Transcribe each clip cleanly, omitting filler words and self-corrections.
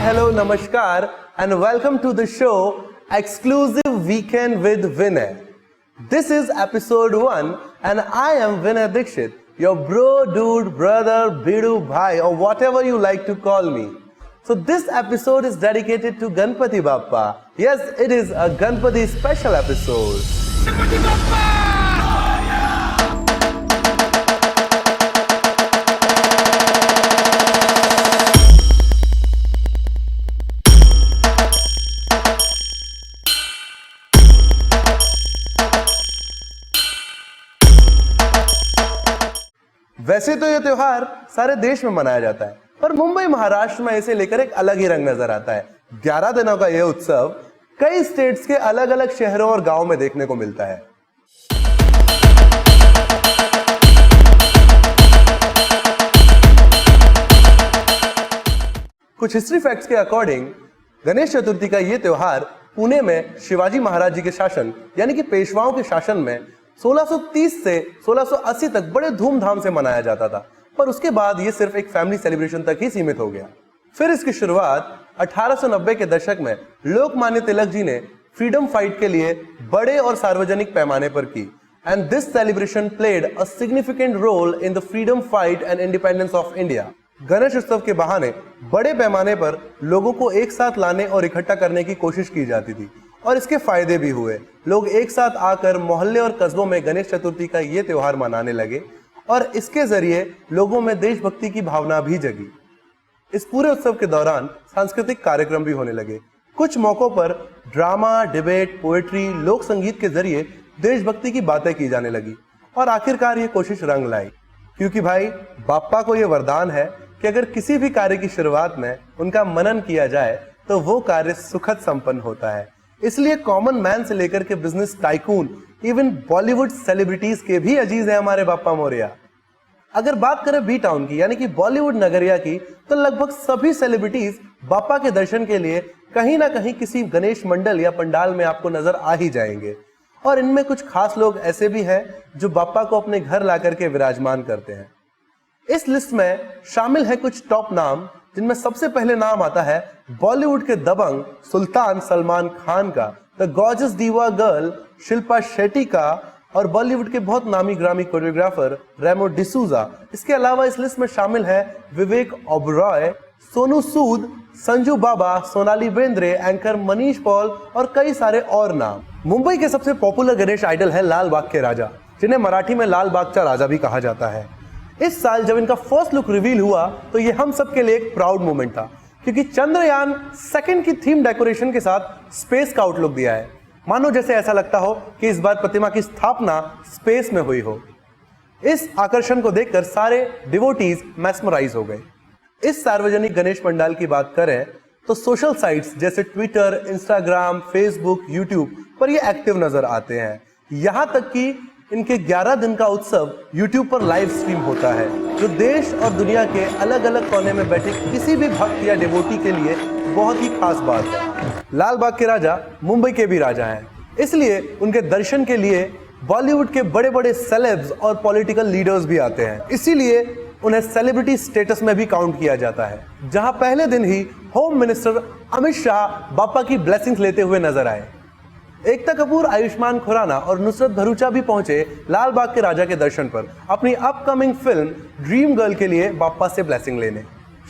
hello, namaskar, and welcome to the show Exclusive Weekend with Vinay. This is episode 1, and I am Vinay Dixit, your bro, dude, brother, bidu, bhai, or whatever you like to call me. So this episode is dedicated to Ganpati Bappa. Yes, it is a Ganpati special episode. Ganpati Bappa! वैसे तो ये त्योहार सारे देश में मनाया जाता है, पर मुंबई महाराष्ट्र में इसे लेकर एक अलग ही रंग नजर आता है। 11 दिनों का यह उत्सव कई स्टेट्स के अलग अलग शहरों और गांवों में देखने को मिलता है। कुछ हिस्ट्री फैक्ट्स के अकॉर्डिंग गणेश चतुर्थी का यह त्योहार पुणे में शिवाजी महाराज जी के शासन यानी कि पेशवाओं के शासन में 1630 से 1680 तक बड़े धूमधाम से मनाया जाता था, पर उसके बाद ये सिर्फ एक फैमिली सेलिब्रेशन तक ही सीमित हो गया। फिर इसकी शुरुआत 1890 के दशक में लोकमान्य तिलक जी ने फ्रीडम फाइट के लिए बड़े और सार्वजनिक पैमाने पर की, and this celebration played a significant role in the freedom fight and independence of India. Ganesh उत्सव के बहाने बड़े पैमाने पर लोगों को एक साथ लाने और इकट्ठा करने की कोशिश की जाती थी, और इसके फायदे भी हुए। लोग एक साथ आकर मोहल्ले और कस्बों में गणेश चतुर्थी का ये त्योहार मनाने लगे, और इसके जरिए लोगों में देशभक्ति की भावना भी जगी। इस पूरे उत्सव के दौरान सांस्कृतिक कार्यक्रम भी होने लगे। कुछ मौकों पर ड्रामा, डिबेट, पोएट्री, लोक संगीत के जरिए देशभक्ति की बातें की जाने लगी, और आखिरकार ये कोशिश रंग लाई, क्योंकि भाई बाप्पा को ये वरदान है कि अगर किसी भी कार्य की शुरुआत में उनका मनन किया जाए तो वो कार्य सुखद संपन्न होता है। इसलिए कॉमन मैन से लेकर के business tycoon, even Bollywood celebrities के भी अजीज है हमारे बाप्पा मोरया। अगर बात करें बी टाउन की यानी कि बॉलीवुड नगरिया की, तो लगभग सभी सेलिब्रिटीज बाप्पा के दर्शन के लिए कहीं ना कहीं किसी गणेश मंडल या पंडाल में आपको नजर आ ही जाएंगे, और इनमें कुछ खास लोग ऐसे भी हैं जो बाप्पा को अपने घर ला करके विराजमान करते हैं। इस लिस्ट में शामिल है कुछ टॉप नाम, जिनमें सबसे पहले नाम आता है बॉलीवुड के दबंग सुल्तान सलमान खान का, द गॉर्जियस दीवा गर्ल शिल्पा शेट्टी का, और बॉलीवुड के बहुत नामी ग्रामी कोरियोग्राफर रेमो डिसूजा। इसके अलावा इस लिस्ट में शामिल है विवेक ओबरॉय, सोनू सूद, संजू बाबा, सोनाली बेंद्रे, एंकर मनीष पॉल और कई सारे और नाम। मुंबई के सबसे पॉपुलर गणेश आइडल है लाल बाग के राजा, जिन्हें मराठी में लाल बागचा राजा भी कहा जाता है। इस साल जब इनका फर्स्ट लुक रिवील हुआ तो ये हम सब के लिए एक प्राउड मोमेंट था, क्योंकि चंद्रयान 2 की थीम डेकोरेशन के साथ स्पेस का आउटलुक दिया है। मानो जैसे ऐसा लगता हो कि इस बार प्रतिमा की स्थापना स्पेस में हुई हो। इस आकर्षण को देखकर सारे डिवोटीज मैस्मराइज हो गए। इस सार्वजनिक गणेश पंडाल की बात करें तो सोशल साइट्स जैसे ट्विटर, इंस्टाग्राम, फेसबुक, यूट्यूब पर ये एक्टिव नजर आते हैं। यहाँ तक कि इनके 11 दिन का उत्सव YouTube पर लाइव स्ट्रीम होता है, जो देश और दुनिया के अलग अलग कोने में बैठे किसी भी भक्त या डिवोटी के लिए बहुत ही खास बात है। लाल बाग के राजा मुंबई के भी राजा हैं, इसलिए उनके दर्शन के लिए बॉलीवुड के बड़े बड़े सेलेब्स और पॉलिटिकल लीडर्स भी आते हैं। इसीलिए उन्हें सेलिब्रिटी स्टेटस में भी काउंट किया जाता है, जहां पहले दिन ही होम मिनिस्टर अमित शाह बाप्पा की ब्लेसिंग्स लेते हुए नजर आए। एकता कपूर, आयुष्मान खुराना और नुसरत भरूचा भी पहुंचे लाल बाग के राजा के दर्शन पर अपनी अपकमिंग फिल्म ड्रीम गर्ल के लिए बाप्पा से ब्लेसिंग लेने।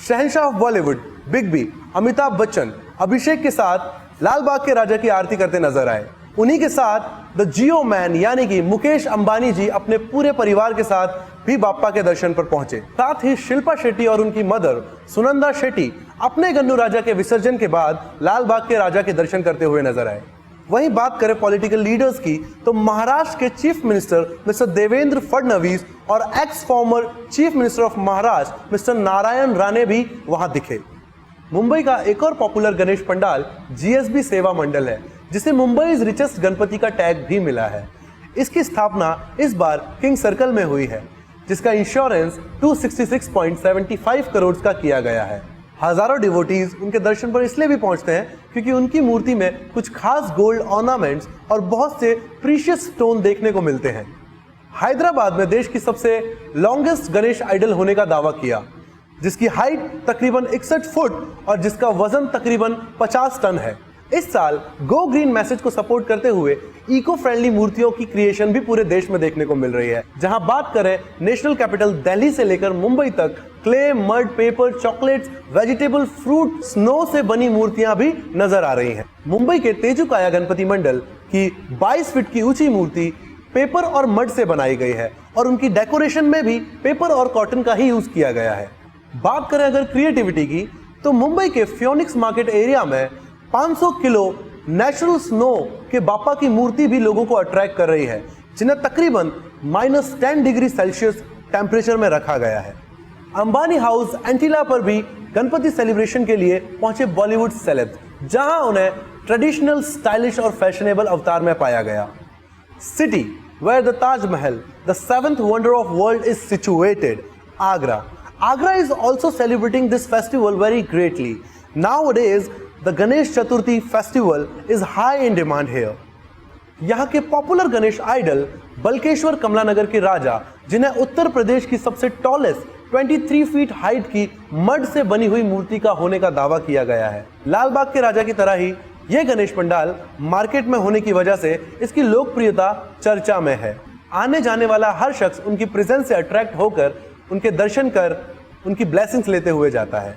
शहंशाह of Bollywood big B Amitabh Bachchan Abhishek के साथ लाल बाग के राजा की आरती करते नजर आए। उन्हीं के साथ द जियो मैन यानी कि मुकेश अंबानी जी अपने पूरे परिवार के साथ भी बाप्पा के दर्शन पर पहुंचे। साथ ही शिल्पा शेट्टी और उनकी मदर सुनंदा शेट्टी अपने गन्नू राजा के विसर्जन के बाद लाल बाग के राजा के दर्शन करते हुए नजर आए। वहीं बात करें पॉलिटिकल लीडर्स की, तो महाराष्ट्र के chief minister mister Devendra Fadnavis और ex former chief minister of Maharashtra mister Narayan Rane भी वहां दिखे। मुंबई का एक और पॉपुलर गणेश पंडाल जीएसबी सेवा मंडल है, जिसे मुंबई रिचेस्ट गणपति का टैग भी मिला है। इसकी स्थापना इस बार किंग सर्कल में हुई है, जिसका इंश्योरेंस 266.75 करोड़ का किया गया है। हजारों डिवोटीज उनके दर्शन पर इसलिए भी पहुंचते हैं क्योंकि उनकी मूर्ति में कुछ खास गोल्ड ऑर्नामेंट्स और बहुत से प्रीशियस स्टोन देखने को मिलते हैं। हैदराबाद में देश की सबसे लॉन्गेस्ट गणेश आइडल होने का दावा किया। जिसकी हाइट तकरीबन 61 फुट और जिसका वजन तकरीबन 50 टन है। इस साल गो ग्रीन मैसेज को सपोर्ट करते हुए इको फ्रेंडली मूर्तियों की क्रिएशन भी पूरे देश में देखने को मिल रही है। जहां बात करें नेशनल कैपिटल दिल्ली से लेकर मुंबई तक, clay, mud, paper, chocolates, vegetable, fruit, snow से बनी मूर्तियां भी नजर आ रही हैं। मुंबई के तेजूकाया गणपति मंडल की 22 फीट की ऊंची मूर्ति पेपर और मड से बनाई गई है और उनकी डेकोरेशन में भी पेपर और कॉटन का ही यूज किया गया है। बात करें अगर क्रिएटिविटी की, तो मुंबई के फियोनिक्स मार्केट एरिया में 500 किलो नेचुरल स्नो के बापा की मूर्ति भी लोगों को अट्रैक्ट कर रही है, जिन्हें तकरीबन -10 डिग्री सेल्सियस टेम्परेचर में रखा गया है। अंबानी हाउस एंटीला पर भी गणपति सेलिब्रेशन के लिए पहुंचे बॉलीवुड सेलेब्स, जहां उन्हें ट्रेडिशनल, स्टाइलिश और फैशनेबल अवतार में पाया गया। City where the Taj Mahal, the 7th wonder of world, is situated, Agra. Agra is also celebrating this festival very greatly. Nowadays, the Ganesh Chaturthi festival is high in demand here. यहाँ के popular Ganesh idol Balkeshwar Kamlanagar के राजा, जिन्हें उत्तर प्रदेश की सबसे tallest 23 feet height की mud से बनी हुई मूर्ति का होने का दावा किया गया है। लालबाग के राजा की तरह ही यह गणेश पंडाल मार्केट में होने की वजह से इसकी लोकप्रियता चर्चा में है। आने जाने वाला हर शख्स उनकी प्रेजेंस से अट्रैक्ट होकर उनके दर्शन कर उनकी ब्लेसिंग्स लेते हुए जाता है।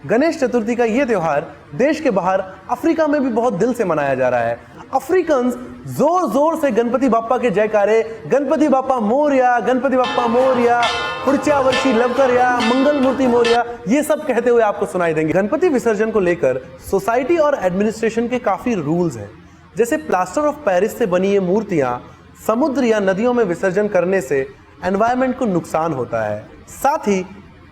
गणेश चतुर्थी का यह त्योहार देश के बाहर अफ्रीका में भी बहुत दिल से मनाया जा रहा है। अफ्रीकन्स जोर जोर से गणपति बाप्पा के जयकारे, गणपति बाप्पा मोरया, गणपति बाप्पा मोरया, पुढच्या वर्षी लवकर या, मंगल मूर्ति मोरया, ये सब कहते हुए आपको सुनाई देंगे। गणपति विसर्जन को लेकर सोसाइटी और एडमिनिस्ट्रेशन के काफी रूल्स हैं। जैसे प्लास्टर ऑफ पेरिस से बनी ये मूर्तियां समुद्र या नदियों में विसर्जन करने से एनवायरनमेंट को नुकसान होता है। साथ ही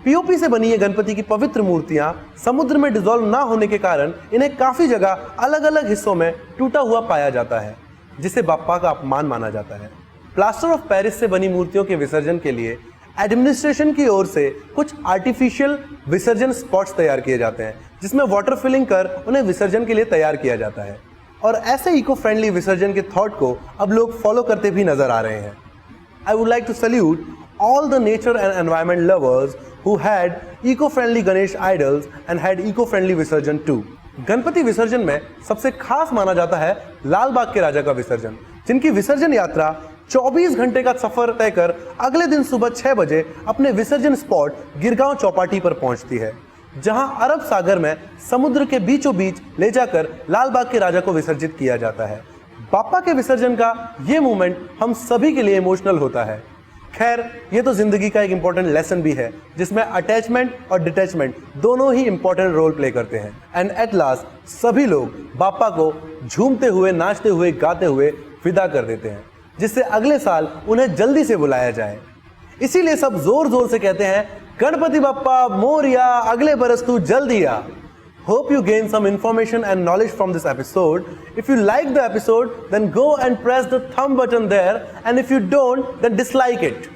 पीओपी से बनी ये गणपति की पवित्र मूर्तियां समुद्र में डिसॉल्व ना होने के कारण इन्हें काफी जगह अलग अलग हिस्सों में टूटा हुआ पाया जाता है, जिसे बाप्पा का अपमान माना जाता है। प्लास्टर ऑफ पेरिस से बनी मूर्तियों के विसर्जन के लिए एडमिनिस्ट्रेशन की ओर से कुछ आर्टिफिशियल विसर्जन स्पॉट्स तैयार किए जाते हैं, जिसमें वाटर फिलिंग कर उन्हें विसर्जन के लिए तैयार किया जाता है। और ऐसे इको फ्रेंडली विसर्जन के थॉट को अब लोग फॉलो करते भी नजर आ रहे हैं। I would like to salute all the nature and environment lovers who had eco-friendly Ganesh idols and had eco-friendly विसर्जन too. गणपति विसर्जन में सबसे खास माना जाता है लाल बाग के राजा का विसर्जन, जिनकी विसर्जन यात्रा 24 घंटे का सफर तय कर अगले दिन सुबह 6 बजे अपने विसर्जन स्पॉट गिरगांव चौपाटी पर पहुंचती है, जहां अरब सागर में समुद्र के बीचों बीच ले जाकर लाल बाग के राजा को विसर्जित किया जाता है। बाप्पा के विसर्जन का ये मोमेंट हम सभी के लिए इमोशनल होता है। खैर, ये तो जिंदगी का एक इंपॉर्टेंट लेसन भी है, जिसमें अटैचमेंट और डिटैचमेंट दोनों ही इंपॉर्टेंट रोल प्ले करते हैं। एंड एट लास्ट सभी लोग बाप्पा को झूमते हुए, नाचते हुए, गाते हुए विदा कर देते हैं, जिससे अगले साल उन्हें जल्दी से बुलाया जाए। इसीलिए सब जोर जोर से कहते हैं, गणपति बाप्पा मोरया, अगले बरस तू जल्दी आ। Hope you gain some information and knowledge from this episode. If you like the episode, then go and press the thumb button there, and if you don't, then dislike it.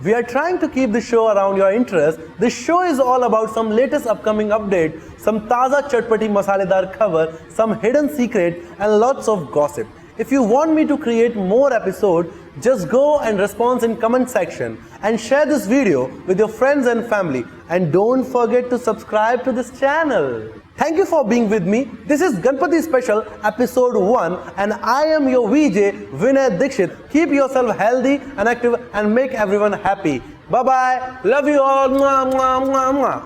We are trying to keep the show around your interest. This show is all about some latest upcoming update, some taza chatpati masaledar khabar, some hidden secret, and lots of gossip. If you want me to create more episodes, just go and respond in comment section and share this video with your friends and family. And don't forget to subscribe to this channel. Thank you for being with me. This is Ganpati Special episode 1 and I am your VJ Vinay Dixit. Keep yourself healthy and active and make everyone happy. Bye bye. Love you all. Mwah, mwah, mwah, mwah.